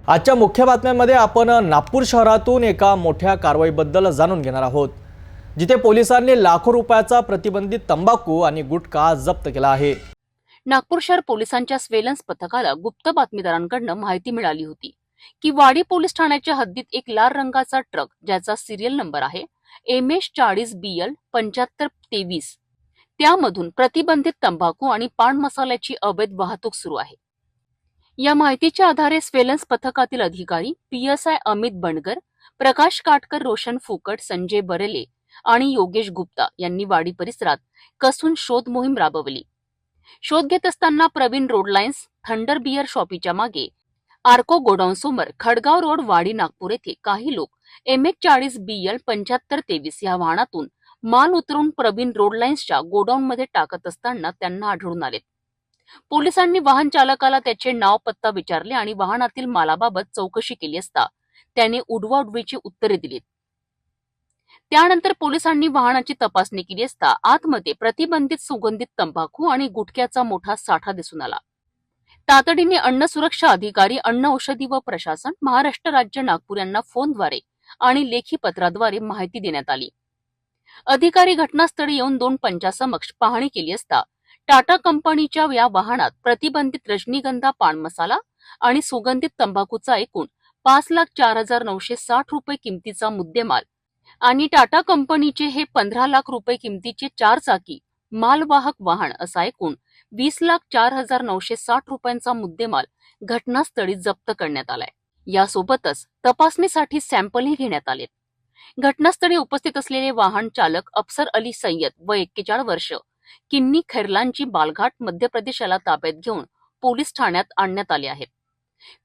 आजच्या मुख्य बातम्यांमध्ये आपण नागपूर शहरातून एका मोठ्या कारवाईबद्दल जाणून घेणार आहोत, जिथे पोलिसांनी लाखो रुपयाचा प्रतिबंधित तंबाखू आणि गुटखा जप्त केला आहे। नागपूर शहर पोलिसांच्या सर्वेलन्स पथकाला गुप्त बातमीदारांकडून माहिती मिळाली होती की वाडी पोलीस ठाण्याच्या हद्दीत एक लाल रंगाचा ट्रक, ज्याचा सिरियल नंबर आहे MS40BL 7523, त्यामधून प्रतिबंधित तंबाखू आणि पान मसाल्याची अवैध वाहतूक सुरू आहे। या माहितीच्या आधारे सर्वेलन्स पथकातील अधिकारी PSI अमित बंडगर, प्रकाश काटकर, रोशन फुकट, संजय बरेले आणि योगेश गुप्ता यांनी वाडी परिसरात कसून शोध मोहीम राबवली। शोध घेत असताना Praveen road lines thunder beer शॉपीच्या मागे आर्को गोडाऊन समोर खडगाव रोड वाडी नागपूर येथे काही लोक MS40BL 7523 या वाहनातून माल उतरून प्रवीण रोड लाईन्सच्या गोडाऊन मध्ये टाकत असताना त्यांना आढळून आले। पोलिसांनी वाहन चालकाला त्याचे नाव पत्ता विचारले आणि वाहनातील मालाबाबत चौकशी केली असता त्याने उडवाउडवीची उत्तरे दिलीत। त्यानंतर पोलिसांनी वाहनाची तपासणी केली असता आतमध्ये प्रतिबंधित सुगंधित तंबाखू आणि गुटख्याचा मोठा साठा दिसून आला। तातडीने अन्न सुरक्षा अधिकारी, अन्न औषधी व प्रशासन, महाराष्ट्र राज्य नागपूर यांना फोनद्वारे आणि लेखी पत्राद्वारे माहिती देण्यात आली। अधिकारी घटनास्थळी येऊन 2 पंचासमक्ष पाहणी केली असता टाटा कंपनीच्या या वाहनात प्रतिबंधित रजनीगंधा पान मसाला आणि सुगंधित तंबाखूचा एकूण 5,04,960 रुपये किमतीचा मुद्देमाल आणि टाटा कंपनीचे हे 15 लाख रुपये किमतीचे 4 चाकी मालवाहक वाहन असा एकूण 20,04,960 रुपयांचा मुद्देमाल घटनास्थळी जप्त करण्यात आलाय। यासोबतच तपासणीसाठी सॅम्पलही घेण्यात आलेत। घटनास्थळी उपस्थित असलेले वाहन चालक अफसर अली सय्यद व 41 वर्ष किन्नी खैरलांची बालघाट मध्य प्रदेशाला ताब्यात घेऊन पोलीस ठाण्यात आणण्यात आले आहेत।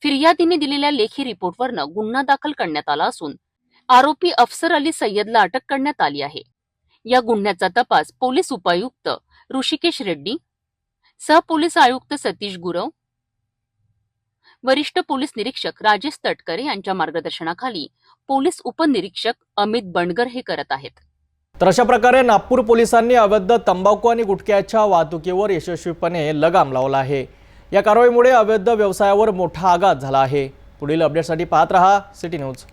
फिर्यादीने दिलेल्या लेखी रिपोर्टवरनं गुन्हा दाखल करण्यात आला असून आरोपी अफसर अली सय्यदला अटक करण्यात आली आहे। या गुन्ह्याचा तपास पोलीस उपायुक्त ऋषिकेश रेड्डी, सहपोलीस आयुक्त सतीश गुरव, वरिष्ठ पोलीस निरीक्षक राजेश तटकरे यांच्या मार्गदर्शनाखाली पोलीस उपनिरीक्षक अमित बंडगर हे करत आहेत। तर अशा प्रकारे नागपूर पोलिसांनी अवैध तंबाखू आणि गुटख्याच्या वाहतुकीवर यशस्वीपणे लगाम लावला आहे। या कारवाईमुळे अवैध व्यवसायावर मोठा आघात झाला आहे। पुढील अपडेटसाठी पाहत रहा सिटी न्यूज।